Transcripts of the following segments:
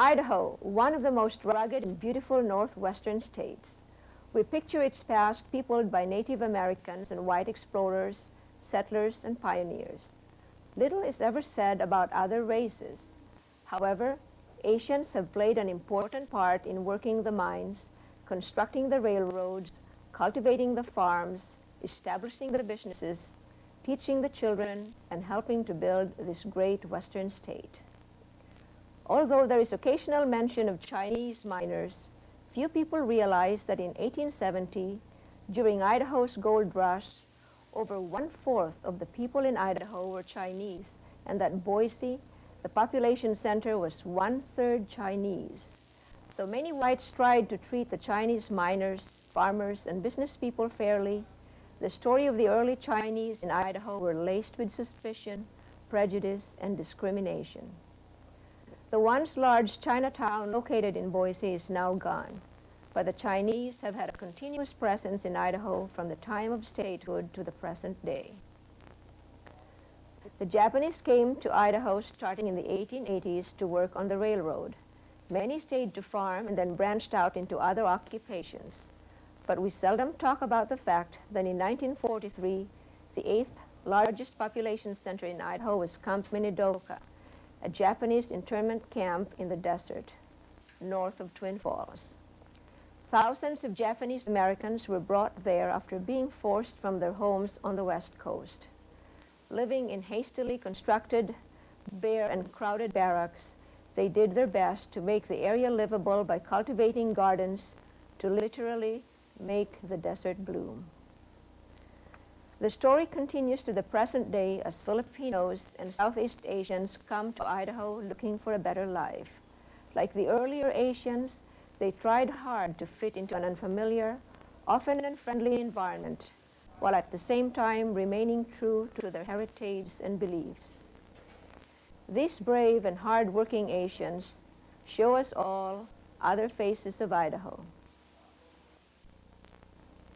Idaho, one of the most rugged and beautiful northwestern states. We picture its past peopled by Native Americans and white explorers, settlers, and pioneers. Little is ever said about other races. However, Asians have played an important part in working the mines, constructing the railroads, cultivating the farms, establishing the businesses, teaching the children, and helping to build this great western state. Although there is occasional mention of Chinese miners, few people realize that in 1870, during Idaho's gold rush, over 1/4 of the people in Idaho were Chinese, and that Boise, the population center, was 1/3 Chinese. Though many whites tried to treat the Chinese miners, farmers, and business people fairly, the story of the early Chinese in Idaho were laced with suspicion, prejudice, and discrimination. The once large Chinatown located in Boise is now gone, but the Chinese have had a continuous presence in Idaho from the time of statehood to the present day. The Japanese came to Idaho starting in the 1880s to work on the railroad. Many stayed to farm and then branched out into other occupations. But we seldom talk about the fact that in 1943, the 8th largest population center in Idaho was Camp Minidoka, a Japanese internment camp in the desert, north of Twin Falls. Thousands of Japanese Americans were brought there after being forced from their homes on the West Coast. Living in hastily constructed, bare and crowded barracks, they did their best to make the area livable by cultivating gardens to literally make the desert bloom. The story continues to the present day as Filipinos and Southeast Asians come to Idaho looking for a better life. Like the earlier Asians, they tried hard to fit into an unfamiliar, often unfriendly environment, while at the same time remaining true to their heritage and beliefs. These brave and hard-working Asians show us all other faces of Idaho.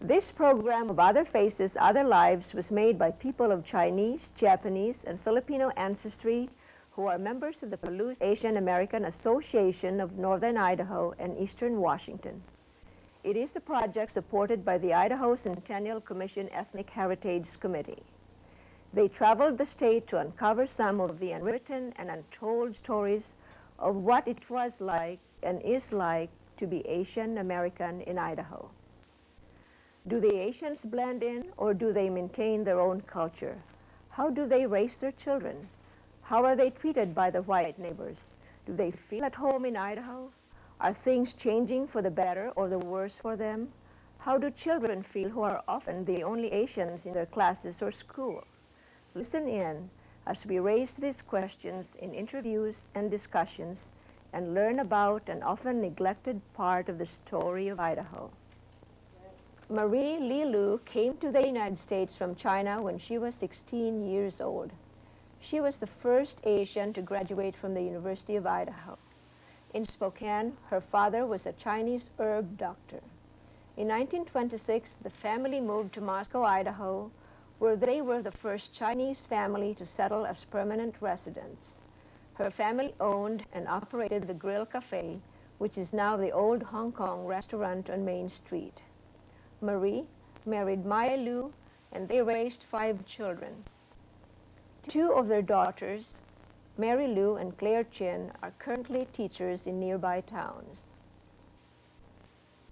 This program of Other Faces, Other Lives was made by people of Chinese, Japanese, and Filipino ancestry who are members of the Palouse Asian American Association of Northern Idaho and Eastern Washington. It is a project supported by the Idaho Centennial Commission Ethnic Heritage Committee. They traveled the state to uncover some of the unwritten and untold stories of what it was like and is like to be Asian American in Idaho. Do the Asians blend in, or do they maintain their own culture? How do they raise their children? How are they treated by the white neighbors? Do they feel at home in Idaho? Are things changing for the better or the worse for them? How do children feel who are often the only Asians in their classes or school? Listen in as we raise these questions in interviews and discussions and learn about an often neglected part of the story of Idaho. Marie Li Lu came to the United States from China when she was 16 years old. She was the first Asian to graduate from the University of Idaho. In Spokane, her father was a Chinese herb doctor. In 1926, the family moved to Moscow, Idaho, where they were the first Chinese family to settle as permanent residents. Her family owned and operated the Grill Cafe, which is now the old Hong Kong restaurant on Main Street. Marie married Maya Lu, and they raised 5 children. 2 of their daughters, Mary Lu and Claire Chin, are currently teachers in nearby towns.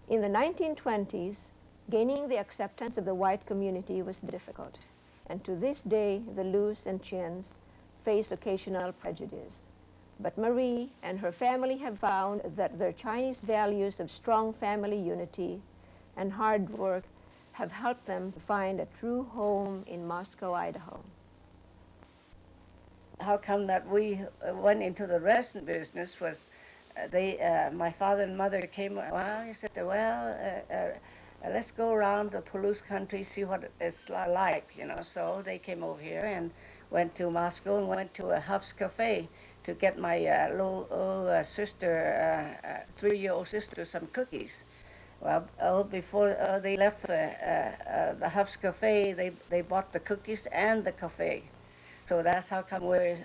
In the 1920s, gaining the acceptance of the white community was difficult, and to this day, the Lus and Chins face occasional prejudice. But Marie and her family have found that their Chinese values of strong family unity and hard work have helped them to find a true home in Moscow, Idaho. How come that we went into the restaurant business was my father and mother came, well, he said, well, let's go around the Palouse country, see what it's like, you know. So they came over here and went to Moscow and went to a Huff's Cafe to get my little sister, 3-year-old sister, some cookies. Well, before they left the Huff's Cafe, they bought the cookies and the cafe. So that's how come we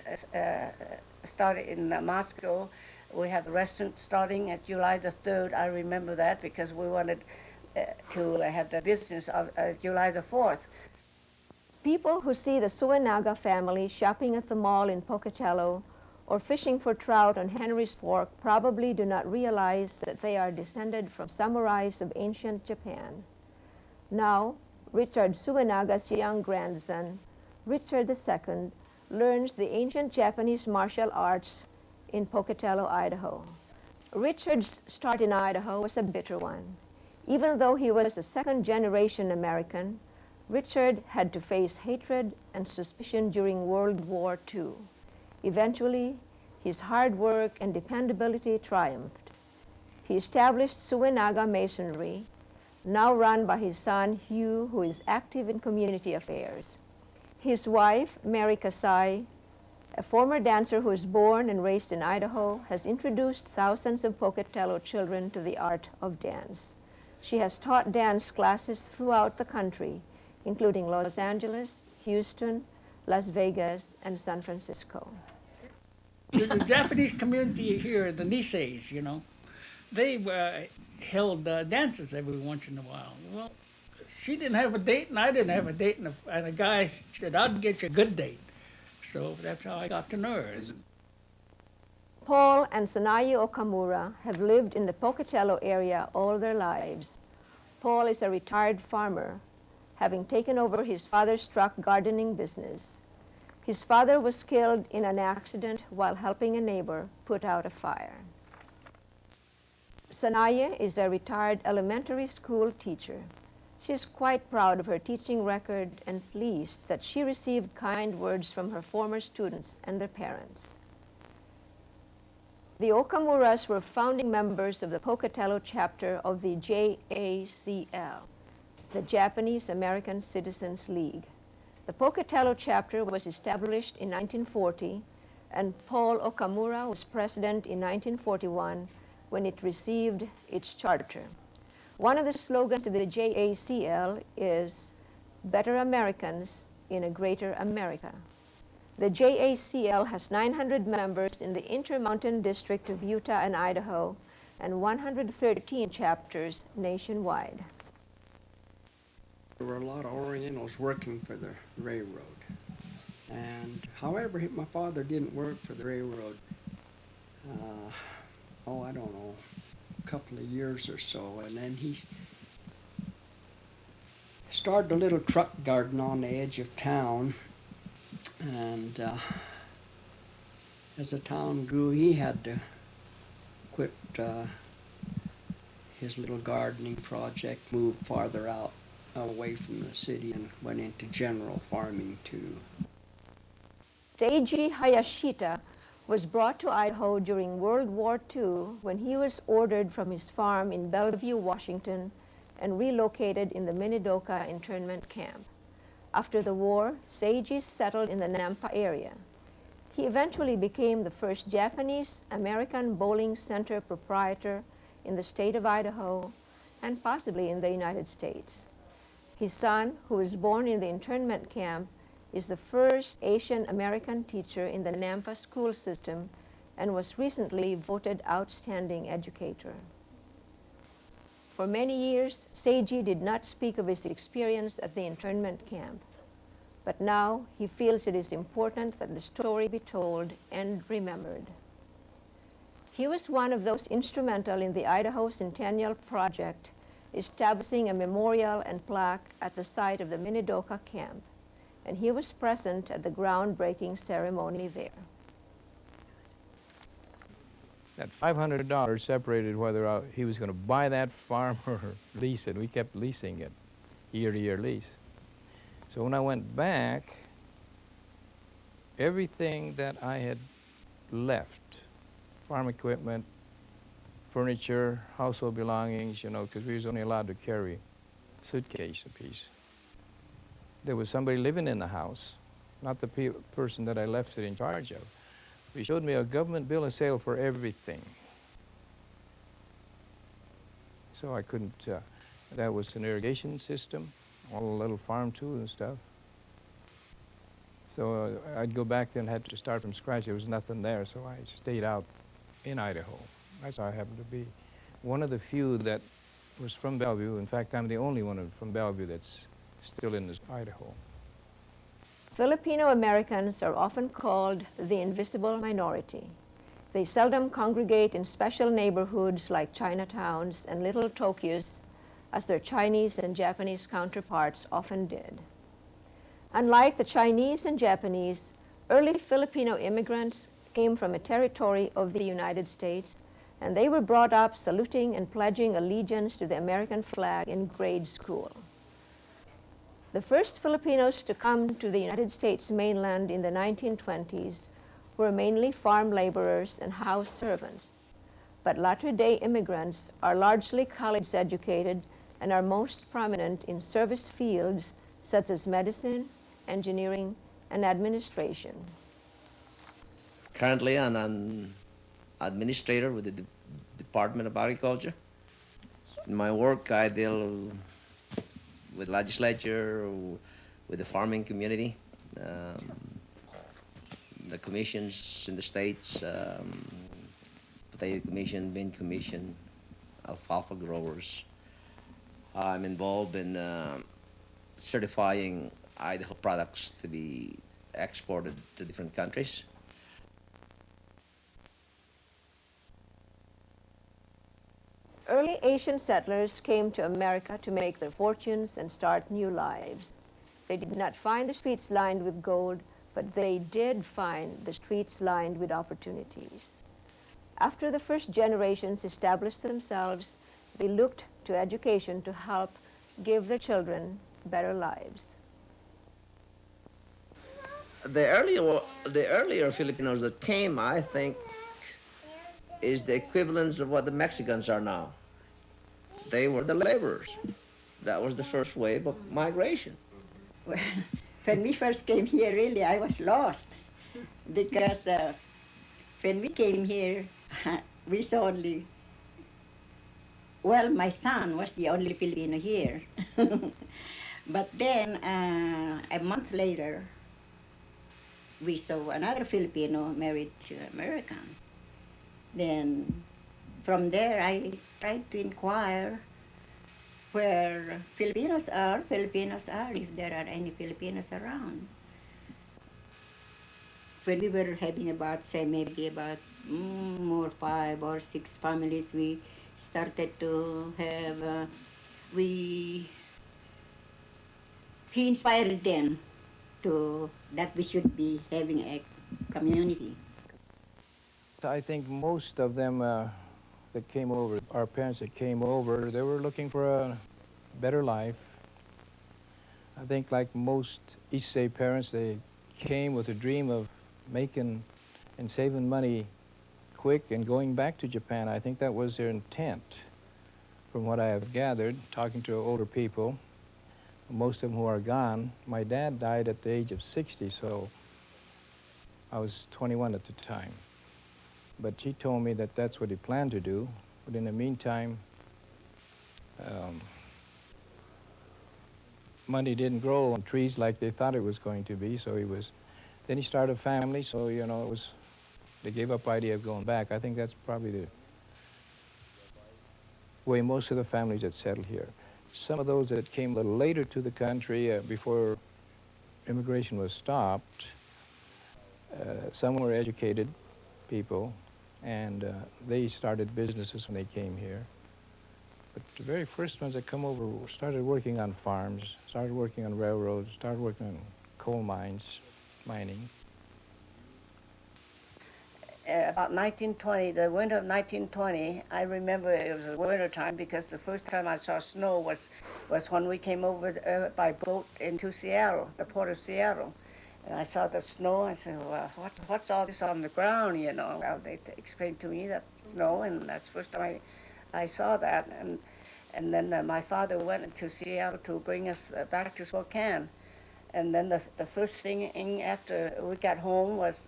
started in Moscow. We have the restaurant starting at July the 3rd. I remember that because we wanted to have the business of July the 4th. People who see the Suenaga family shopping at the mall in Pocatello or fishing for trout on Henry's Fork probably do not realize that they are descended from samurais of ancient Japan. Now, Richard Suenaga's young grandson, Richard II, learns the ancient Japanese martial arts in Pocatello, Idaho. Richard's start in Idaho was a bitter one. Even though he was a second-generation American, Richard had to face hatred and suspicion during World War II. Eventually, his hard work and dependability triumphed. He established Suenaga Masonry, now run by his son Hugh, who is active in community affairs. His wife, Mary Kasai, a former dancer who was born and raised in Idaho, has introduced thousands of Pocatello children to the art of dance. She has taught dance classes throughout the country, including Los Angeles, Houston, Las Vegas, and San Francisco. The Japanese community here, the Niseis, they held dances every once in a while. Well, she didn't have a date, and I didn't have a date, and a guy said, "I'll get you a good date." So that's how I got to know her. Paul and Sanayi Okamura have lived in the Pocatello area all their lives. Paul is a retired farmer, having taken over his father's truck gardening business. His father was killed in an accident while helping a neighbor put out a fire. Sanaya is a retired elementary school teacher. She is quite proud of her teaching record and pleased that she received kind words from her former students and their parents. The Okamuras were founding members of the Pocatello chapter of the JACL, the Japanese American Citizens League. The Pocatello chapter was established in 1940, and Paul Okamura was president in 1941 when it received its charter. One of the slogans of the JACL is "Better Americans in a Greater America." The JACL has 900 members in the Intermountain District of Utah and Idaho, and 113 chapters nationwide. There were a lot of Orientals working for the railroad. And however, my father didn't work for the railroad, I don't know, a couple of years or so. And then he started a little truck garden on the edge of town. And as the town grew, he had to quit his little gardening project, move farther out away from the city, and went into general farming too. Seiji Hayashita was brought to Idaho during World War II when he was ordered from his farm in Bellevue, Washington, and relocated in the Minidoka internment camp. After the war, Seiji settled in the Nampa area. He eventually became the first Japanese-American bowling center proprietor in the state of Idaho and possibly in the United States. His son, who was born in the internment camp, is the first Asian American teacher in the Nampa school system and was recently voted outstanding educator. For many years, Seiji did not speak of his experience at the internment camp, but now he feels it is important that the story be told and remembered. He was one of those instrumental in the Idaho Centennial Project, establishing a memorial and plaque at the site of the Minidoka camp, and he was present at the groundbreaking ceremony there. That $500 separated whether he was going to buy that farm or lease it. We kept leasing it, year-to-year lease. So when I went back, everything that I had left, farm equipment, furniture, household belongings, because we was only allowed to carry a suitcase apiece. There was somebody living in the house, not the person that I left it in charge of. He showed me a government bill of sale for everything. So I couldn't, that was an irrigation system, all the little farm tools and stuff. So I'd go back and had to start from scratch. There was nothing there, so I stayed out in Idaho. That's how I happen to be. One of the few that was from Bellevue. In fact, I'm the only one from Bellevue that's still in Idaho. Filipino Americans are often called the invisible minority. They seldom congregate in special neighborhoods like Chinatowns and Little Tokyos, as their Chinese and Japanese counterparts often did. Unlike the Chinese and Japanese, early Filipino immigrants came from a territory of the United States, and they were brought up saluting and pledging allegiance to the American flag in grade school. The first Filipinos to come to the United States mainland in the 1920s were mainly farm laborers and house servants. But latter-day immigrants are largely college-educated and are most prominent in service fields such as medicine, engineering, and administration. Currently, I'm an administrator with the Department of Agriculture. In my work, I deal with legislature, with the farming community, the commissions in the states, potato commission, bean commission, alfalfa growers. I'm involved in certifying Idaho products to be exported to different countries. Early Asian settlers came to America to make their fortunes and start new lives. They did not find the streets lined with gold, but they did find the streets lined with opportunities. After the first generations established themselves, they looked to education to help give their children better lives. The earlier Filipinos that came, I think, is the equivalence of what the Mexicans are now. They were the laborers. That was the first wave of migration. Well, when we first came here, really, I was lost because when we came here, we saw only, well, my son was the only Filipino here. But then, a month later, we saw another Filipino married to an American. Then, from there, I tried to inquire where Filipinos are, if there are any Filipinos around. When we were having about, say, maybe about more 5 or 6 families, we started to have, he inspired them to that we should be having a community. I think most of them that came over, our parents that came over, they were looking for a better life. I think like most East Bay parents, they came with a dream of making and saving money quick and going back to Japan. I think that was their intent, from what I have gathered, talking to older people, most of them who are gone. My dad died at the age of 60, so I was 21 at the time. But he told me that that's what he planned to do. But in the meantime, money didn't grow on trees like they thought it was going to be. So then he started a family. So, you know, they gave up idea of going back. I think that's probably the way most of the families that settled here. Some of those that came a little later to the country before immigration was stopped, some were educated people, and they started businesses when they came here. But the very first ones that come over started working on farms, started working on railroads, started working on coal mines, mining. About 1920, the winter of 1920, I remember it was the winter time because the first time I saw snow was when we came over by boat into Seattle, the port of Seattle. And I saw the snow. I said, well, what's all this on the ground, you know? Well, they explained to me that snow, and that's the first time I saw that. And then my father went to Seattle to bring us back to Spokane. And then the first thing after we got home was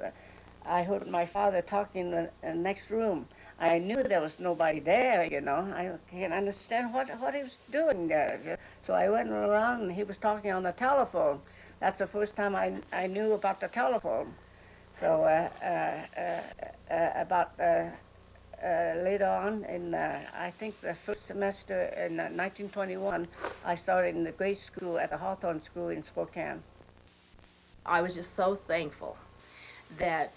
I heard my father talking in the next room. I knew there was nobody there, you know. I can't understand what he was doing there. So I went around, and he was talking on the telephone. That's the first time I knew about the telephone. So about later on, in I think the first semester in 1921, I started in the grade school at the Hawthorne School in Spokane. I was just so thankful that,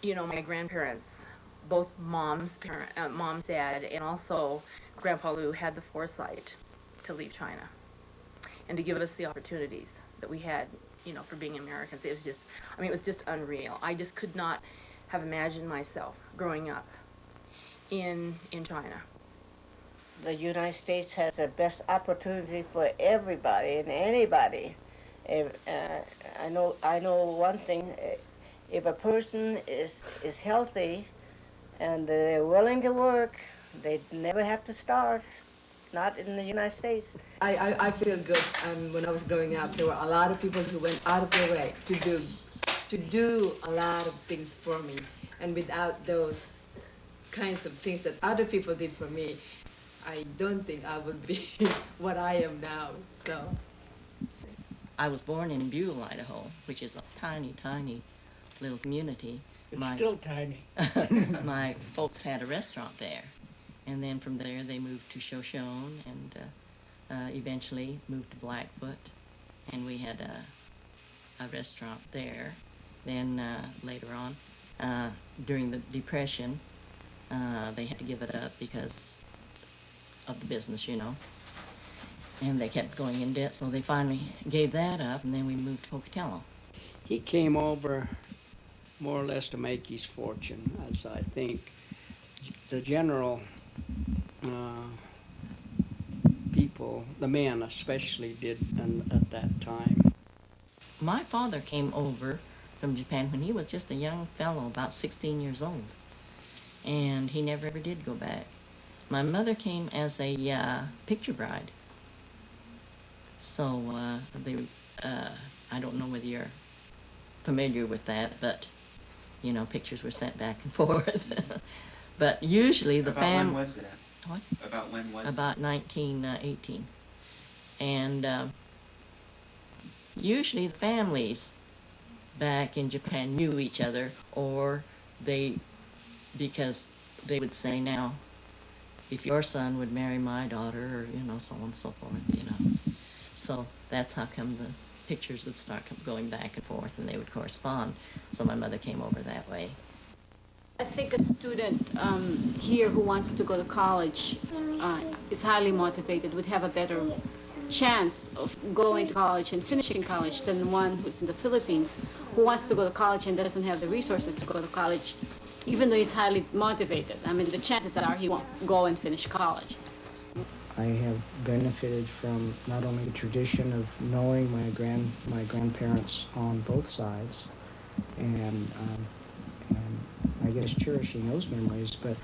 you know, my grandparents, both mom's dad, and also Grandpa Lou had the foresight to leave China and to give us the opportunities that we had, you know, for being Americans. It was just, I mean, it was just unreal. I just could not have imagined myself growing up in China. The United States has the best opportunity for everybody and anybody. I know one thing. If a person is healthy and they're willing to work, they never have to starve. Not in the United States. I feel good. When I was growing up, there were a lot of people who went out of their way to do a lot of things for me. And without those kinds of things that other people did for me, I don't think I would be what I am now. So I was born in Buell, Idaho, which is a tiny, tiny little community. It's still tiny. My folks had a restaurant there. And then from there, they moved to Shoshone and eventually moved to Blackfoot. And we had a restaurant there. Then later on, during the Depression, they had to give it up because of the business, you know. And they kept going in debt, so they finally gave that up, and then we moved to Pocatello. He came over more or less to make his fortune, as I think the general people, the men especially, did at that time. My father came over from Japan when he was just a young fellow, about 16 years old, and he never ever did go back. My mother came as a picture bride. So I don't know whether you're familiar with that, but you know, pictures were sent back and forth. But usually the family. When was that? What? About when was About 1918. And usually the families back in Japan knew each other, or because they would say, now, if your son would marry my daughter, or, you know, so on and so forth, you know. So that's how come the pictures would start going back and forth, and they would correspond. So my mother came over that way. I think a student here who wants to go to college is highly motivated, would have a better chance of going to college and finishing college than one who's in the Philippines who wants to go to college and doesn't have the resources to go to college, even though he's highly motivated. I mean, the chances are he won't go and finish college. I have benefited from not only the tradition of knowing my grandparents on both sides, and I guess cherishing those memories, but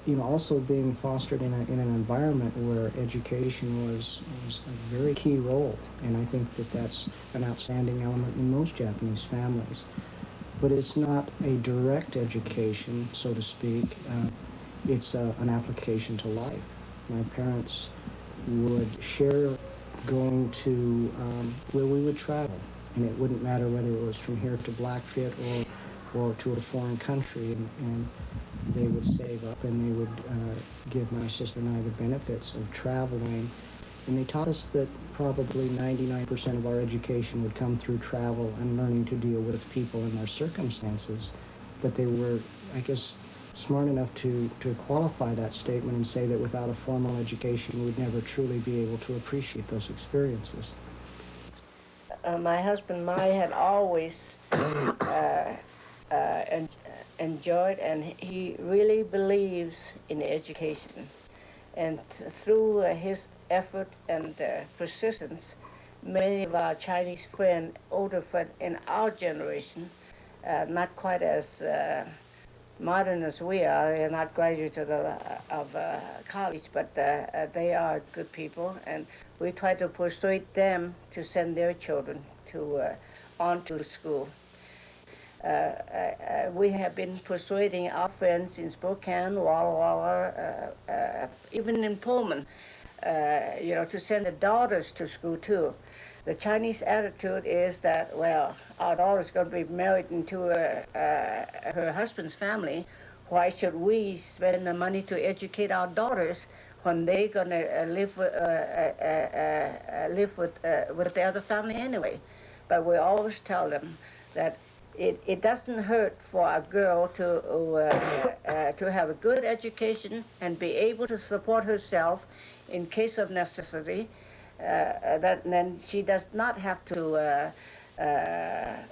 you know, also being fostered in an environment where education was a very key role, and I think that that's an outstanding element in most Japanese families. But it's not a direct education, so to speak. It's an application to life. My parents would share going to where we would travel, and it wouldn't matter whether it was from here to Blackfoot or to a foreign country, and they would save up and they would give my sister and I the benefits of traveling. And they taught us that probably 99% of our education would come through travel and learning to deal with people and their circumstances. But they were, I guess, smart enough to qualify that statement and say that without a formal education, we'd never truly be able to appreciate those experiences. My husband, Mai, had always enjoyed, and he really believes in education. And through his effort and persistence, many of our Chinese friends, older friends in our generation, not quite as modern as we are, they're not graduates of college, but they are good people, and we try to persuade them to send their children on to school. We have been persuading our friends in Spokane, Walla Walla, even in Pullman, to send their daughters to school too. The Chinese attitude is that, well, our daughter's going to be married into her husband's family. Why should we spend the money to educate our daughters when they're gonna live with the other family anyway? But we always tell them that it doesn't hurt for a girl to have a good education and be able to support herself in case of necessity. That then she does not have to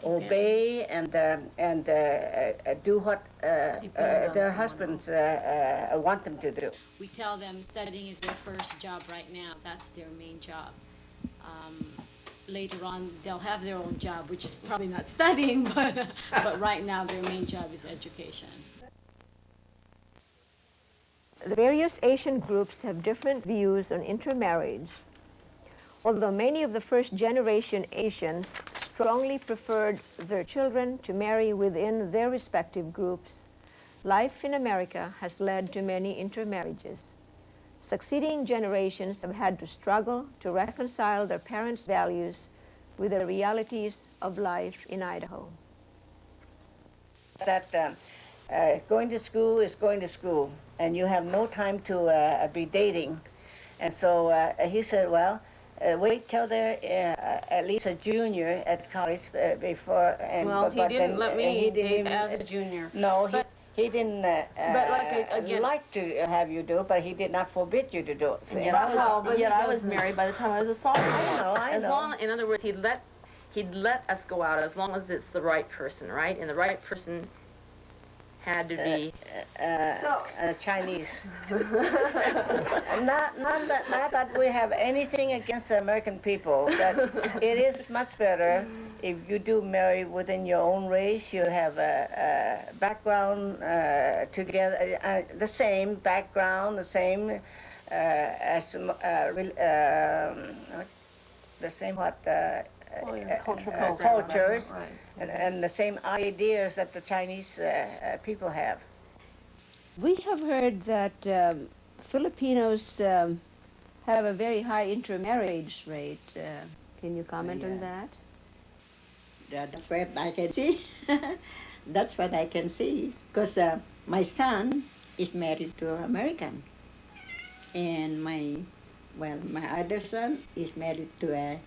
obey and do what their husbands want them to do. We tell them studying is their first job right now. That's their main job. Later on, they'll have their own job, which is probably not studying, but right now their main job is education. The various Asian groups have different views on intermarriage. Although many of the first-generation Asians strongly preferred their children to marry within their respective groups, life in America has led to many intermarriages. Succeeding generations have had to struggle to reconcile their parents' values with the realities of life in Idaho. That going to school is going to school, and you have no time to be dating. And so he said, well, wait till they're at least a junior at college before. And, Well, he didn't let me date as a junior. No, But- he didn't again- like to have you do it, but he did not forbid you to do it. See? Yet I was married by the time I was a sophomore. I know. In other words, he'd let us go out as long as it's the right person, right? And the right person had to be Chinese. not that we have anything against the American people, but it is much better if you do marry within your own race. You have a background together, the same background, the same the same cultures, Right. and the same ideas that the Chinese people have. We have heard that Filipinos have a very high intermarriage rate. Can you comment on that? That's what I can see. That's what I can see. Because my son is married to an American. And my other son is married to a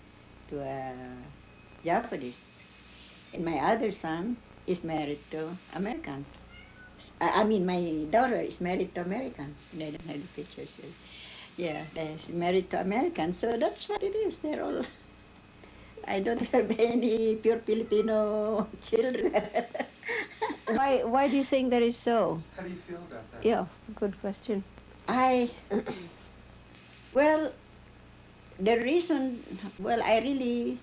Japanese. And my other son is married to American. I mean, my daughter is married to American. They don't have the pictures here. Yeah, she's married to American. So that's what it is. They're all... I don't have any pure Filipino children. Why do you think that is so? How do you feel about that? Yeah, good question. Well, the reason, I really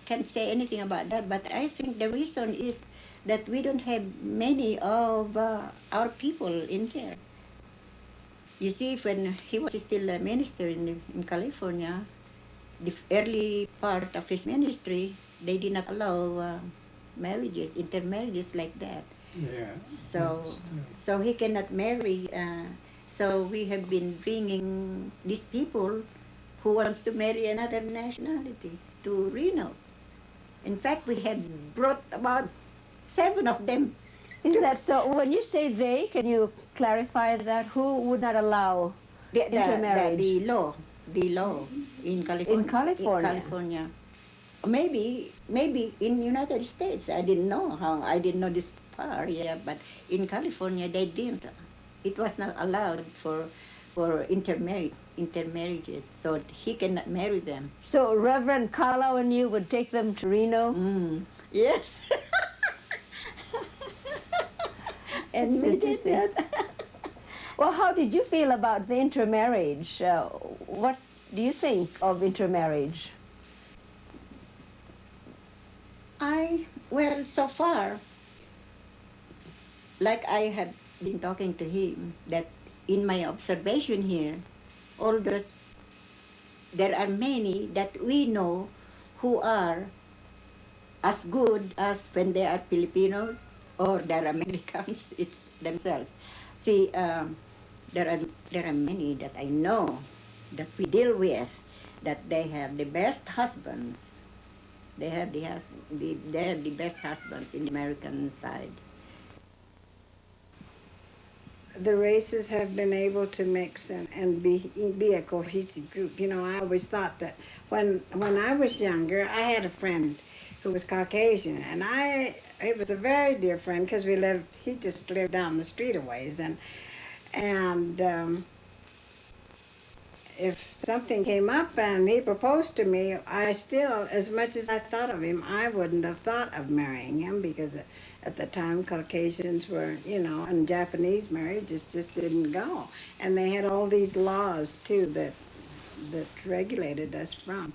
can't say anything about that, but I think the reason is that we don't have many of our people in here. You see, when he was still a minister in California, the early part of his ministry, they did not allow marriages, intermarriages like that. Yeah. So he cannot marry. So we have been bringing these people who wants to marry another nationality to Reno. In fact, we had brought about 7 of them. Is that so? When you say they, can you clarify that? Who would not allow intermarriage? The law in California. In California? In California. Maybe in United States. I didn't know this far, yeah, but in California they didn't. It was not allowed for intermarriages, so he cannot marry them. So Reverend Carlo and you would take them to Reno? Yes. And we did that. Well, how did you feel about the intermarriage? What do you think of intermarriage? So far, like I have been talking to him, that in my observation here, there are many that we know who are as good as when they are Filipinos or they're Americans, it's themselves. See, there are many that I know that we deal with, that they have the best husbands. They have the best husbands in the American side. the races have been able to mix and be a cohesive group. You know, I always thought that when I was younger, I had a friend who was Caucasian, and he was a very dear friend because he just lived down the street a ways, and if something came up and he proposed to me, I still, as much as I thought of him, I wouldn't have thought of marrying him because at the time Caucasians were, you know, and Japanese marriages just didn't go. And they had all these laws too that regulated us from.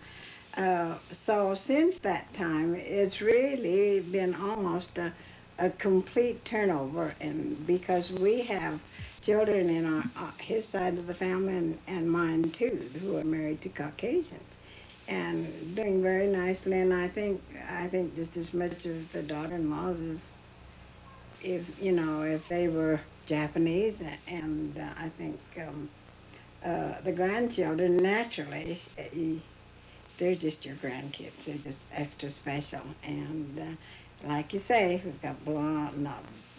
So since that time, it's really been almost a complete turnover, and because we have children in his side of the family and mine too, who are married to Caucasians, and doing very nicely. And I think just as much of the daughter-in-laws as if they were Japanese, and I think the grandchildren naturally. They're just your grandkids. They're just extra special. And like you say, we've got blonde,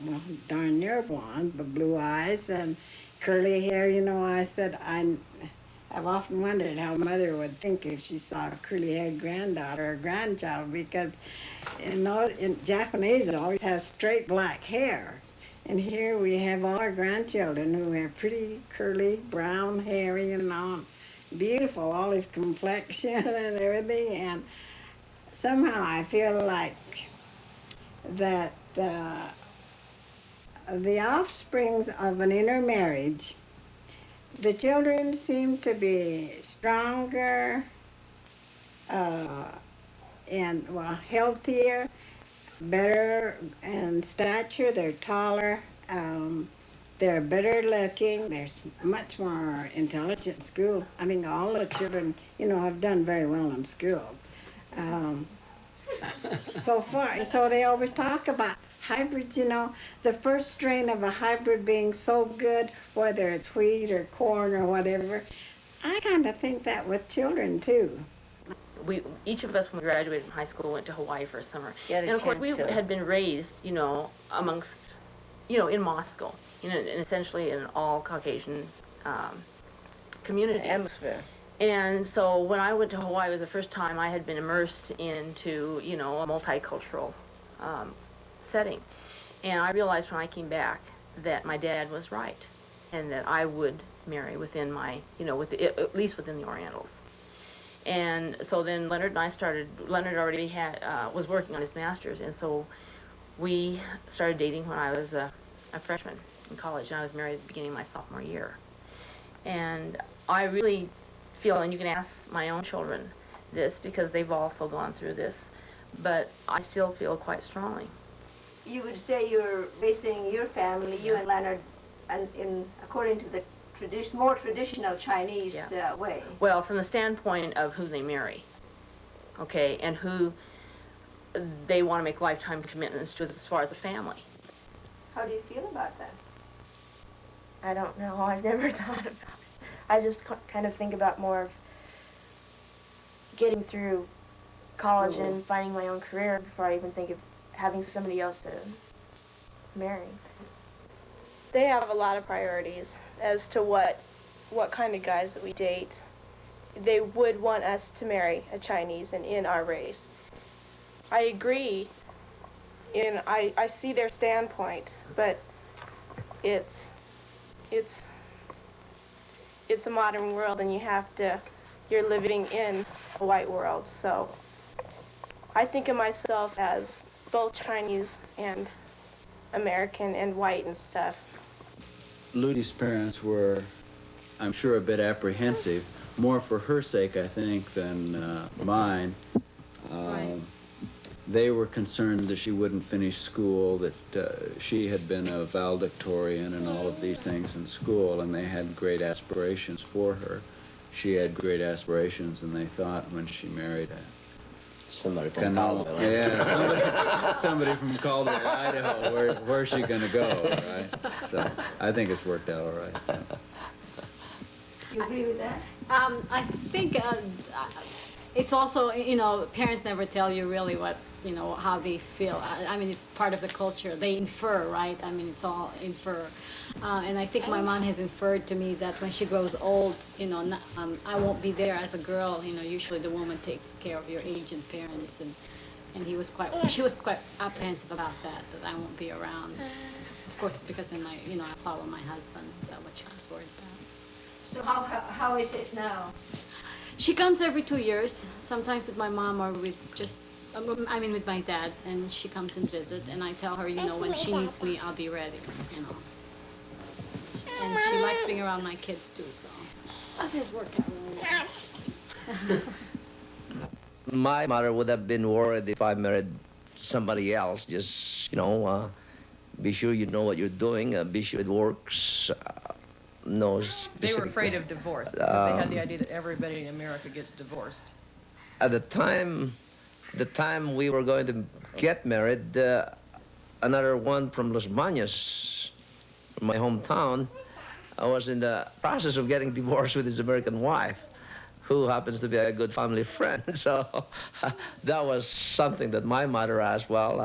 well, darn near blonde, but blue eyes and curly hair. You know, I said, I've often wondered how Mother would think if she saw a curly-haired granddaughter or grandchild, because in Japanese it always has straight black hair. And here we have all our grandchildren who have pretty curly brown hair, you know, beautiful, all his complexion and everything, and somehow I feel like that the offsprings of an intermarriage, the children seem to be stronger and, well, healthier, better in stature, they're taller, they're better looking, they're much more intelligent in school. I mean, all the children, you know, have done very well in school. So they always talk about hybrids, you know, the first strain of a hybrid being so good, whether it's wheat or corn or whatever. I kind of think that with children, too. Each of us, when we graduated from high school, went to Hawaii for a summer. Get a And of course, chance we to- had been raised, you know, amongst, you know, in Moscow, you know, and essentially in an all Caucasian community. Atmosphere. And so when I went to Hawaii, it was the first time I had been immersed into, you know, a multicultural setting. And I realized when I came back that my dad was right, and that I would marry within my, you know, at least within the Orientals. And so then Leonard and I Leonard already was working on his master's, and so we started dating when I was a freshman in college, and I was married at the beginning of my sophomore year. And I really feel, and you can ask my own children this because they've also gone through this, but I still feel quite strongly. You would say you're raising your family, you and Leonard, and according to the more traditional Chinese way. Well, from the standpoint of who they marry, okay, and who they want to make lifetime commitments to as far as a family. How do you feel about that? I don't know. I've never thought about it. I just kind of think about more of getting through college and finding my own career before I even think of having somebody else to marry. They have a lot of priorities as to what kind of guys that we date. They would want us to marry a Chinese and in our race. I agree, and I see their standpoint, but it's a modern world, and you're living in a white world, so I think of myself as both Chinese and American and white and stuff. Ludi's parents were, I'm sure, a bit apprehensive, more for her sake, I think, than mine. They were concerned that she wouldn't finish school, that she had been a valedictorian and all of these things in school, and they had great aspirations for her. She had great aspirations, and they thought when she married somebody from Caldwell. Yeah, somebody from Caldwell, Idaho. Where's she gonna go, right? So I think it's worked out all right. Yeah. You agree with that? I think it's also, you know, parents never tell you really what, you know, how they feel. I mean, it's part of the culture. They infer, right? I mean, it's all infer. And I think my mom has inferred to me that when she grows old, I won't be there as a girl. Usually the woman takes care of your aging parents, and she was quite apprehensive about that I won't be around. Of course, because I follow my husband. Is that what she was worried about? So how is it now? She comes every 2 years, sometimes with my mom or with with my dad, and she comes and visit, and I tell her, when she needs me, I'll be ready, And she likes being around my kids too, so that has worked out really well. My mother would have been worried if I married somebody else. Just, be sure you know what you're doing, be sure it works. No They specific. were afraid of divorce because they had the idea that everybody in America gets divorced. At the time we were going to get married, another one from Los Baños, my hometown, I was in the process of getting divorced with his American wife, who happens to be a good family friend. So that was something that my mother asked, well,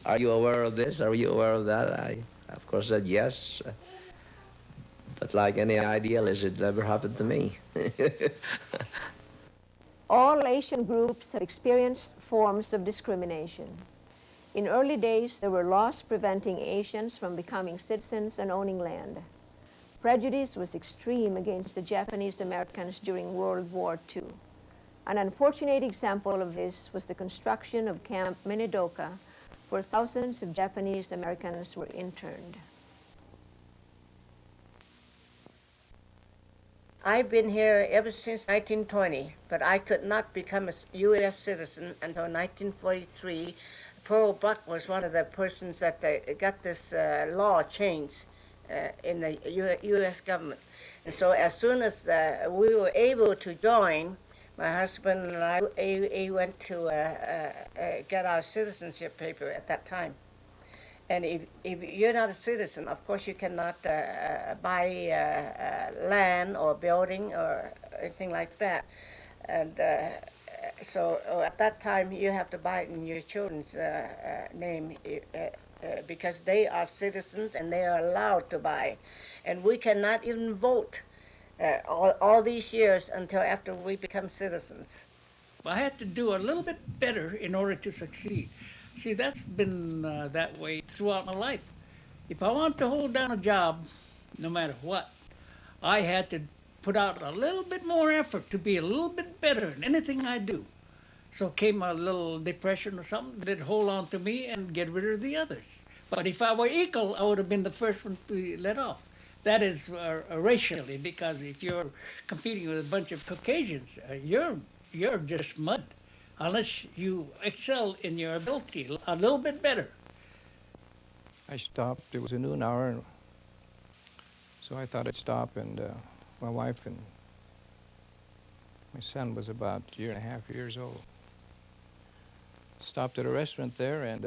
are you aware of this? Are you aware of that? I, of course, said yes. But like any idealist, it never happened to me. All Asian groups have experienced forms of discrimination. In early days, there were laws preventing Asians from becoming citizens and owning land. Prejudice was extreme against the Japanese Americans during World War II. An unfortunate example of this was the construction of Camp Minidoka, where thousands of Japanese Americans were interned. I've been here ever since 1920, but I could not become a U.S. citizen until 1943. Pearl Buck was one of the persons that got this law changed in the U.S. government. And so as soon as we were able to join, my husband and I went to get our citizenship paper at that time. And if you're not a citizen, of course you cannot buy land or building or anything like that. And so at that time you have to buy it in your children's name because they are citizens and they are allowed to buy. And we cannot even vote all these years until after we become citizens. I had to do a little bit better in order to succeed. See, that's been that way throughout my life. If I want to hold down a job, no matter what, I had to put out a little bit more effort to be a little bit better in anything I do. So came a little depression or something that hold on to me and get rid of the others. But if I were equal, I would have been the first one to be let off. That is racially, because if you're competing with a bunch of Caucasians, you're just mud. Unless you excel in your ability a little bit better. I stopped. It was a noon hour, so I thought I'd stop. And my wife and my son was about a year and a half years old. Stopped at a restaurant there and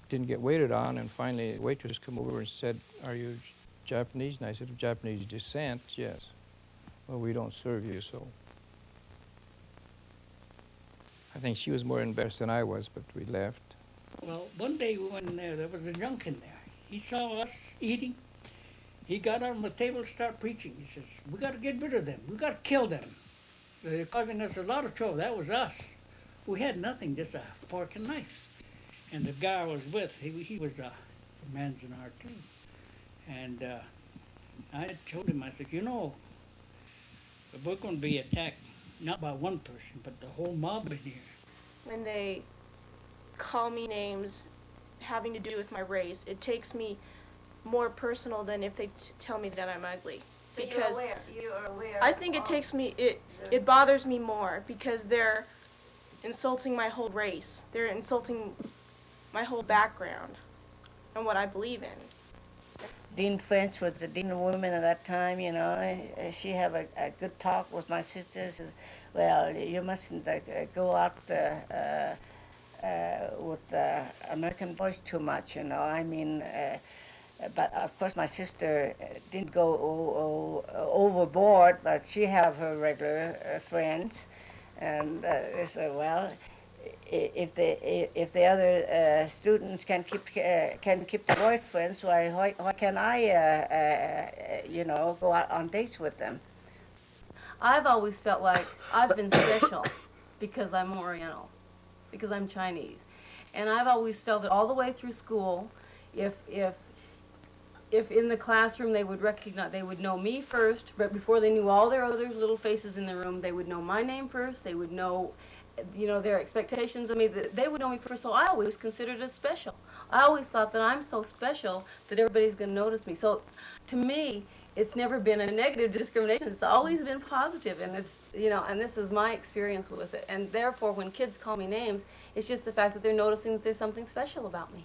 didn't get waited on. And finally, the waitress came over and said, "Are you Japanese?" And I said, "Of Japanese descent, yes." "Well, we don't serve you, so." I think she was more embarrassed than I was, but we left. Well, one day we went in there was a junk in there. He saw us eating. He got on the table and started preaching. He says, "We got to get rid of them. We got to kill them. They're causing us a lot of trouble." That was us. We had nothing, just a fork and knife. And the guy I was with, he was a Manzanar too. And I told him, I said, we're going to be attacked not by one person, but the whole mob in here. When they call me names having to do with my race, it takes me more personal than if they tell me that I'm ugly. So because you are aware I think it takes me, it bothers me more because they're insulting my whole race. They're insulting my whole background and what I believe in. Dean French was the dean of women at that time, She had a good talk with my sisters. Says, "Well, you mustn't go out with American boys too much, But of course, my sister didn't go overboard, but she have her regular friends. And they said, "Well, if the other students can keep their boyfriends, why can I go out on dates with them? I've always felt like I've been special because I'm Oriental, because I'm Chinese. And I've always felt it all the way through school. If in the classroom they would recognize, they would know me first, but before they knew all their other little faces in the room, they would know my name first, they would know, their expectations of me, that they would know me first, so I always considered it special. I always thought that I'm so special that everybody's going to notice me. So to me, it's never been a negative discrimination. It's always been positive, and it's, and this is my experience with it. And therefore, when kids call me names, it's just the fact that they're noticing that there's something special about me.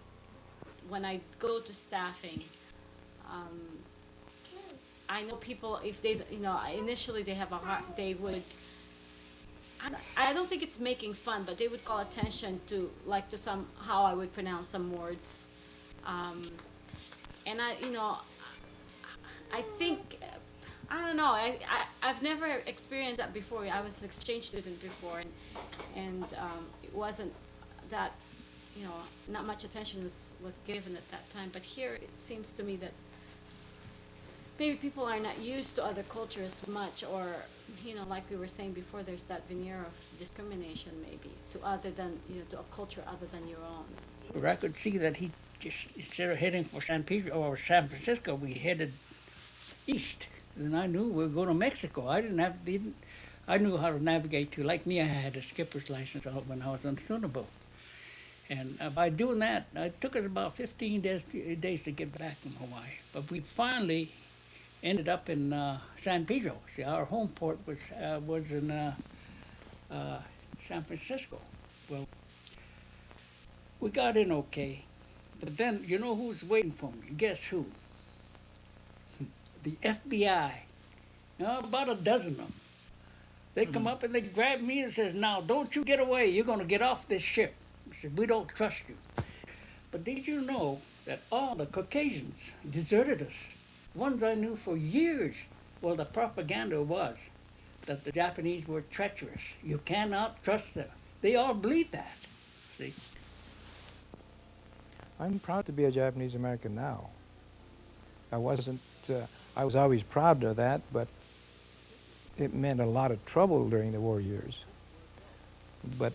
When I go to staffing, I know people, if they, initially they have a hard, they would, I don't think it's making fun, but they would call attention to, how I would pronounce some words. And I think, I don't know, I've never experienced that before. I was an exchange student before, and it wasn't that, not much attention was given at that time. But here it seems to me that maybe people are not used to other cultures much, or, like we were saying before, there's that veneer of discrimination maybe to to a culture other than your own. Where I could see that he just, instead of heading for San Pedro or San Francisco, we headed east. And I knew we were going to Mexico. I knew how to navigate too. Like me, I had a skipper's license when I was on the tuna boat. And by doing that, it took us about 15 days to get back from Hawaii. But we finally ended up in San Pedro. See, our home port was in San Francisco. Well, we got in okay. But then, you know who's waiting for me? Guess who? The FBI. About a dozen of them. They come up and they grab me and says, "Now, don't you get away. You're going to get off this ship." I said, "We don't trust you." But did you know that all the Caucasians deserted us? Ones I knew for years. Well, the propaganda was that the Japanese were treacherous. You cannot trust them. They all believe that. See? I'm proud to be a Japanese American now. I wasn't, I was always proud of that, but it meant a lot of trouble during the war years. But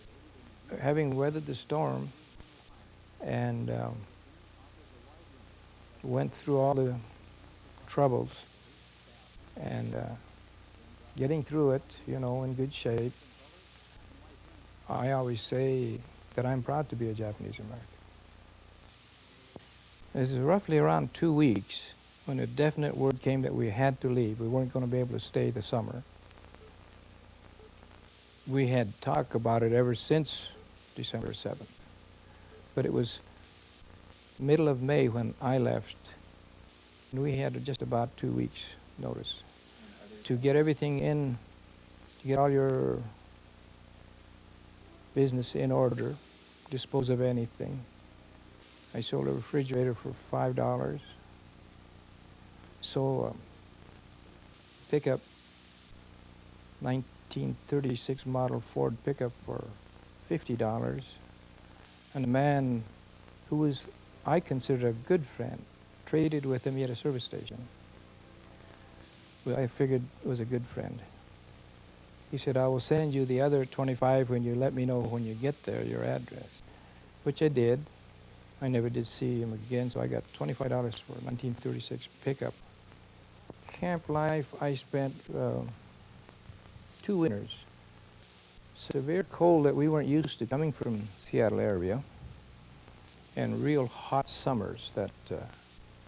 having weathered the storm and went through all the troubles and getting through it, in good shape, I always say that I'm proud to be a Japanese American. This is roughly around 2 weeks when a definite word came that we had to leave. We weren't going to be able to stay the summer. We had talked about it ever since December 7th. But it was middle of May when I left. And we had just about 2 weeks notice to get everything in, to get all your business in order, dispose of anything. I sold a refrigerator for $5. Sold a pickup, 1936 model Ford pickup for $50. And a man who was, I considered a good friend, traded with him at a service station. Well, I figured it was a good friend. He said, "I will send you the other 25 when you let me know when you get there, your address," which I did. I never did see him again, so I got $25 for a 1936 pickup. Camp life, I spent 2 winters. Severe cold that we weren't used to coming from Seattle area, and real hot summers that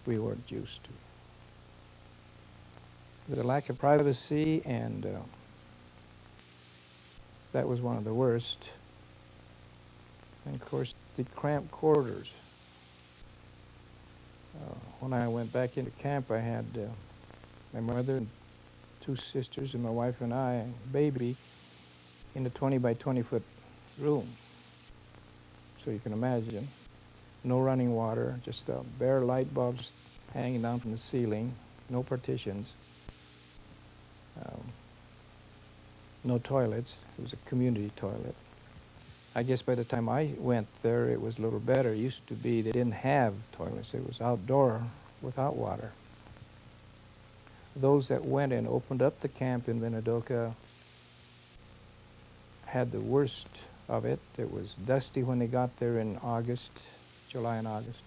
we weren't used to. The lack of privacy, and that was one of the worst. And of course, the cramped quarters. When I went back into camp, I had my mother and 2 sisters and my wife and I, baby, in a 20 by 20 foot room. So you can imagine, no running water, just bare light bulbs hanging down from the ceiling, no partitions, no toilets. It was a community toilet. I guess by the time I went there, it was a little better. It used to be they didn't have toilets. It was outdoor without water. Those that went and opened up the camp in Minidoka had the worst of it. It was dusty when they got there in August, July and August.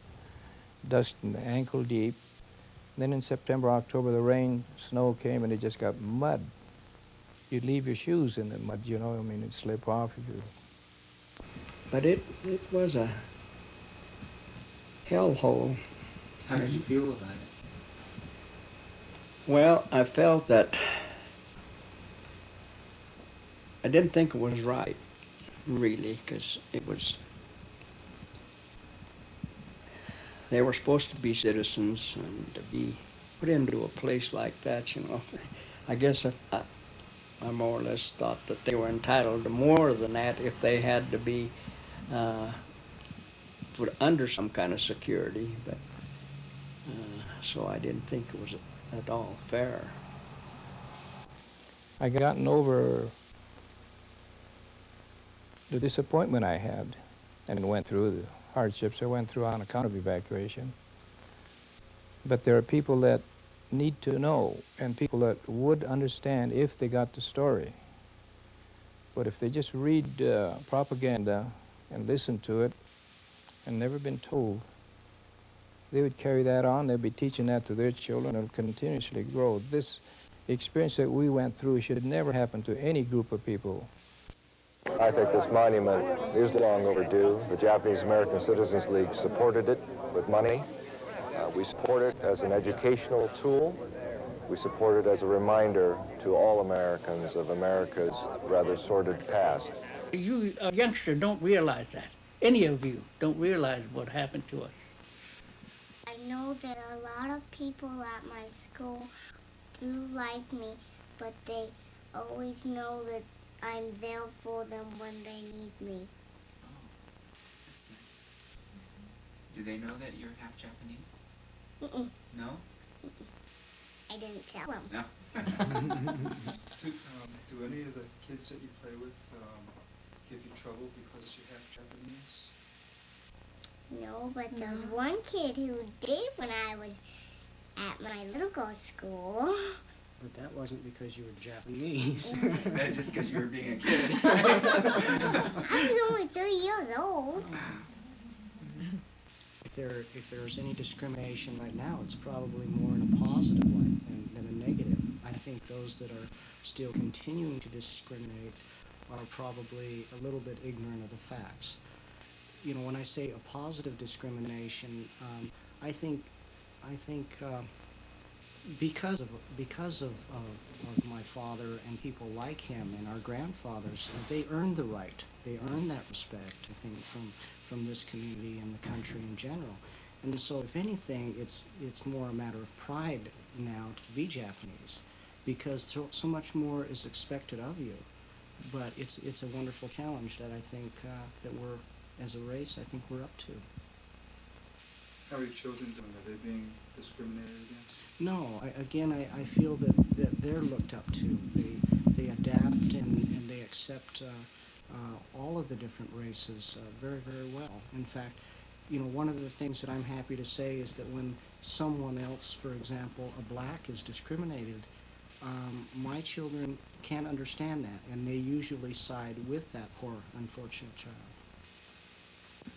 Dust and ankle deep. Then in September, October, the rain, snow came, and it just got mud. You'd leave your shoes in the mud, you know, I mean, it'd slip off if you... But it was a hellhole. How did you feel about it? Well, I felt that I didn't think it was right, really, because it was, they were supposed to be citizens and to be put into a place like that, you know. I guess I more or less thought that they were entitled to more than that if they had to be put under some kind of security, but so I didn't think it was at all fair. I gotten over the disappointment I had and went through the hardships I went through on account of evacuation. But there are people that need to know and people that would understand if they got the story. But if they just read propaganda and listen to it and never been told, they would carry that on. They'd be teaching that to their children. It'll continuously grow. This experience that we went through should never happen to any group of people. I think this monument is long overdue. The Japanese American Citizens League supported it with money. We support it as an educational tool. We support it as a reminder to all Americans of America's rather sordid past. You, a youngster, don't realize that. Any of you don't realize what happened to us. I know that a lot of people at my school do like me, but they always know that I'm there for them when they need me. That's nice. Do they know that you're half Japanese? Mm-mm. No? I didn't tell them. No. Do any of the kids that you play with give you trouble because you're half Japanese? No, but there's one kid who did when I was at my little girl's school. But that wasn't because you were Japanese. That's just because you were being a kid. I was only 3 years old. If there's any discrimination right now, it's probably more in a positive way than a negative. I think those that are still continuing to discriminate are probably a little bit ignorant of the facts. You know, when I say a positive discrimination, I think because of my father and people like him and our grandfathers, they earned the right. They earned that respect, I think, from this community and the country in general. And so, if anything, it's more a matter of pride now to be Japanese, because so much more is expected of you. But it's a wonderful challenge that I think that we're, as a race, I think we're up to. How are your children doing? Are they being discriminated against? No, I feel that they're looked up to. They adapt and they accept all of the different races very, very well. In fact, you know, one of the things that I'm happy to say is that when someone else, for example, a black, is discriminated, my children can't understand that, and they usually side with that poor, unfortunate child.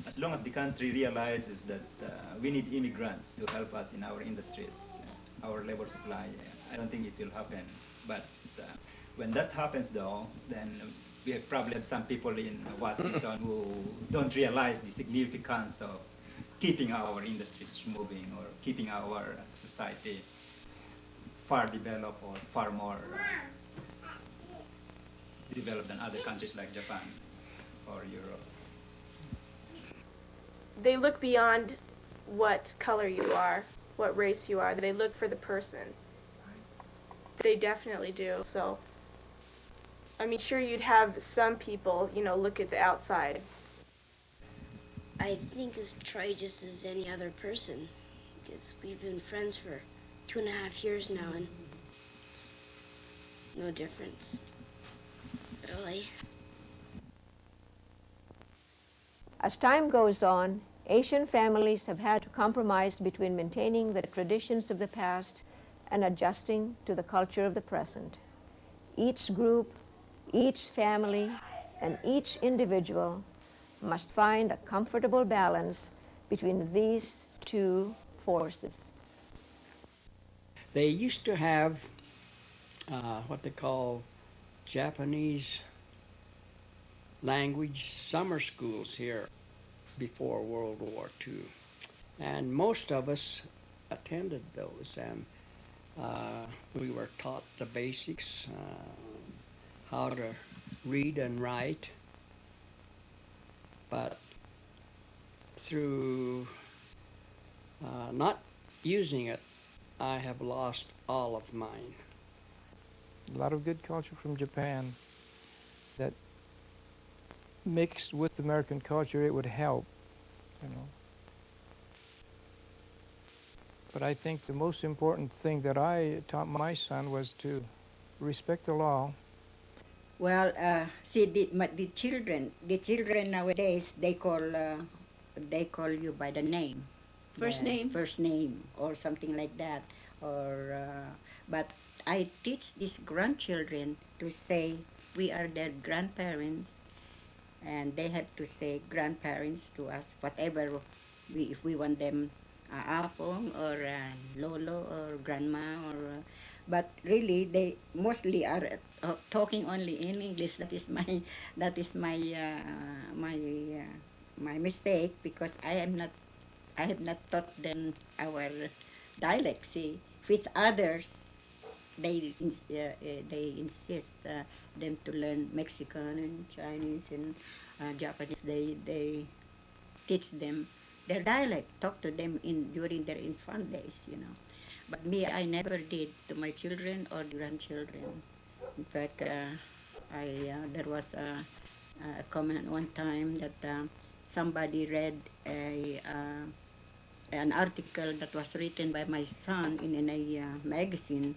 As long as the country realizes that we need immigrants to help us in our industries, our labor supply, I don't think it will happen. But when that happens, though, then we probably have some people in Washington who don't realize the significance of keeping our industries moving or keeping our society far developed or far more developed than other countries like Japan or Europe. They look beyond what color you are, what race you are. They look for the person. They definitely do. So, I mean, sure, you'd have some people, you know, look at the outside. I think it's try just as any other person, because we've been friends for 2.5 years now, and no difference, really. As time goes on, Asian families have had to compromise between maintaining the traditions of the past and adjusting to the culture of the present. Each group, each family, and each individual must find a comfortable balance between these two forces. They used to have what they call Japanese language summer schools here before World War II. And most of us attended those, and we were taught the basics, how to read and write. But through not using it, I have lost all of mine. A lot of good culture from Japan that mixed with American culture, it would help, you know. But I think the most important thing that I taught my son was to respect the law. Well, see, the children nowadays, they call you by the name. First name? First name, or something like that. Or, but I teach these grandchildren to say we are their grandparents, and they have to say grandparents to us, whatever if we want them, apong or lolo or grandma or. But really, they mostly are talking only in English. That is my my mistake, because I have not taught them our dialect. See, with others, they insist them to learn Mexican and Chinese and Japanese. They teach them their dialect. Talk to them during their infant days, you know. But me, I never did to my children or grandchildren. In fact, there was a comment one time that somebody read an article that was written by my son in a magazine,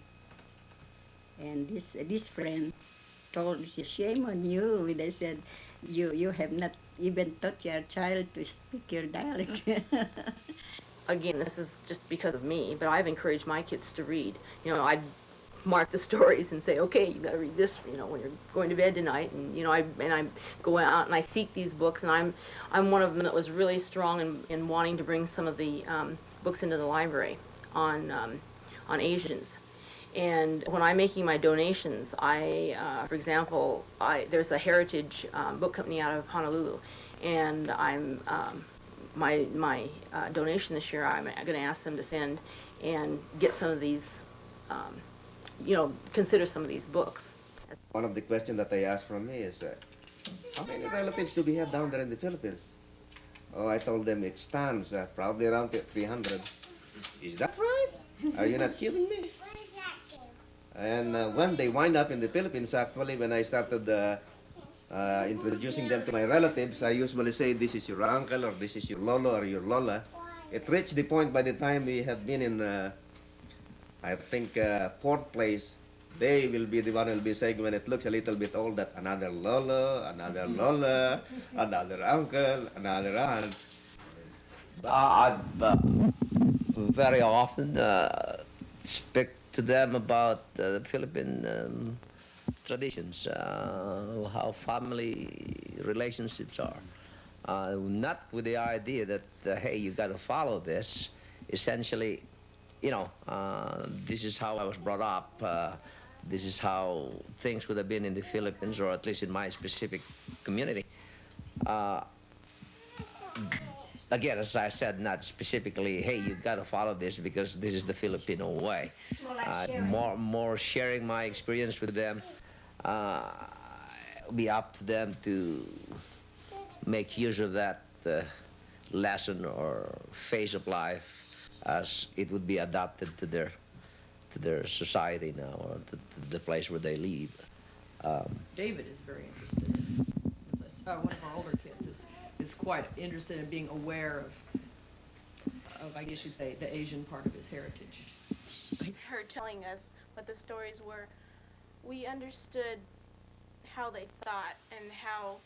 and this friend told me, "Shame on you." They said, "You have not even taught your child to speak your dialect." Again, this is just because of me, but I've encouraged my kids to read. You know, I'd mark the stories and say, okay, you gotta read this, you know, when you're going to bed tonight, and you know, I go out and I seek these books, and I'm one of them that was really strong in wanting to bring some of the books into the library on Asians. And when I'm making my donations, for example, there's a heritage book company out of Honolulu, and I'm my donation this year, I'm going to ask them to send and get some of these, you know, consider some of these books. One of the questions that they asked from me is, how many relatives do we have down there in the Philippines? Oh, I told them it stands probably around 300. Is that right? Are you not kidding me? And when they wind up in the Philippines, actually, when I started introducing them to my relatives, I usually say, this is your uncle, or this is your lolo, or your lola. It reached the point by the time we had been in, I think, fourth place, they will be the one who will be saying, when it looks a little bit old, that another lolo, another lola, another uncle, another aunt. I've very often speak to them about the Philippine traditions, how family relationships are. Not with the idea that, hey, you got to follow this. Essentially, you know, this is how I was brought up. This is how things would have been in the Philippines, or at least in my specific community. Again, as I said, not specifically, hey, you got to follow this because this is the Filipino way. More sharing my experience with them. Be up to them to make use of that lesson or phase of life as it would be adapted to their society now, or to the place where they live. David is very interested in, one of our older kids is quite interested in being aware of, I guess you'd say, the Asian part of his heritage. Her telling us what the stories were, we understood how they thought and how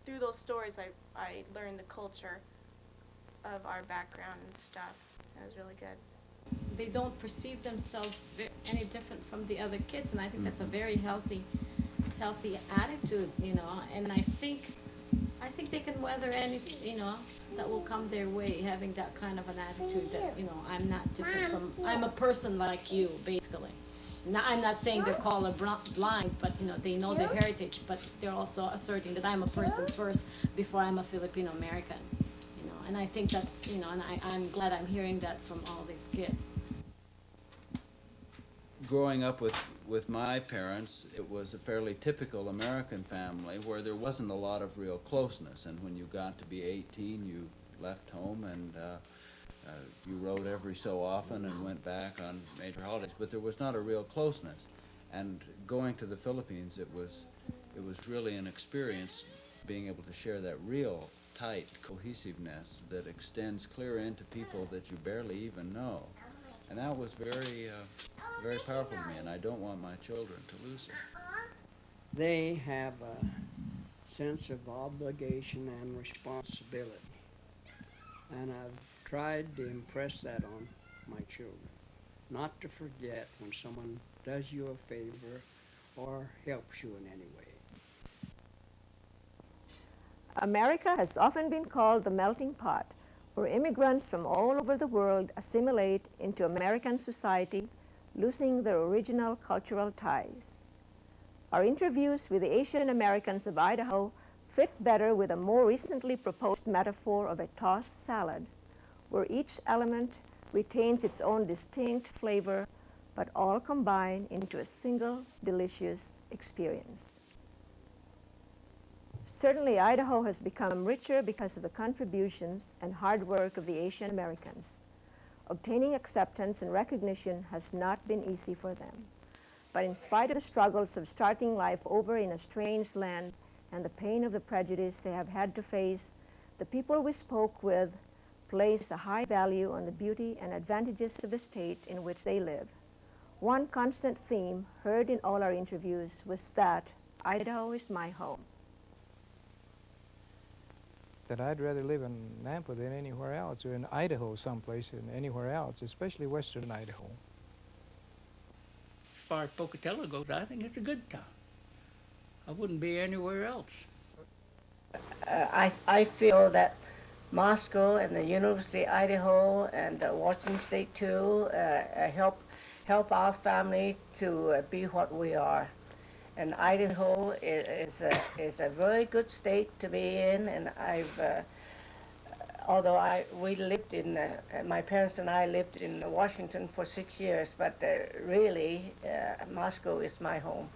through those stories, I learned the culture of our background and stuff. It was really good. They don't perceive themselves any different from the other kids, and I think that's a very healthy attitude, you know. And I think they can weather anything, you know, that will come their way, having that kind of an attitude that, you know, I'm not different from, I'm a person like you, basically. I'm not saying they're colorblind, but, you know, they know their heritage, but they're also asserting that I'm a person first before I'm a Filipino American, you know. And I think that's, you know, and I'm glad I'm hearing that from all these kids. Growing up with my parents, it was a fairly typical American family where there wasn't a lot of real closeness. And when you got to be 18, you left home and you rode every so often and went back on major holidays. But there was not a real closeness. And going to the Philippines, it was really an experience being able to share that real tight cohesiveness that extends clear into people that you barely even know. And that was very powerful to me, and I don't want my children to lose it. They have a sense of obligation and responsibility, and I've tried to impress that on my children. Not to forget when someone does you a favor or helps you in any way. America has often been called the melting pot, where immigrants from all over the world assimilate into American society, losing their original cultural ties. Our interviews with the Asian Americans of Idaho fit better with a more recently proposed metaphor of a tossed salad, where each element retains its own distinct flavor, but all combine into a single delicious experience. Certainly, Idaho has become richer because of the contributions and hard work of the Asian Americans. Obtaining acceptance and recognition has not been easy for them. But in spite of the struggles of starting life over in a strange land and the pain of the prejudice they have had to face, the people we spoke with place a high value on the beauty and advantages of the state in which they live. One constant theme heard in all our interviews was that Idaho is my home. That I'd rather live in Nampa than anywhere else, or in Idaho someplace than anywhere else, especially western Idaho. As far as Pocatello goes, I think it's a good town. I wouldn't be anywhere else. I feel that Moscow and the University of Idaho and Washington State too help our family to be what we are. And Idaho is a very good state to be in, and we lived in, my parents and I lived in Washington for 6 years, but really Moscow is my home.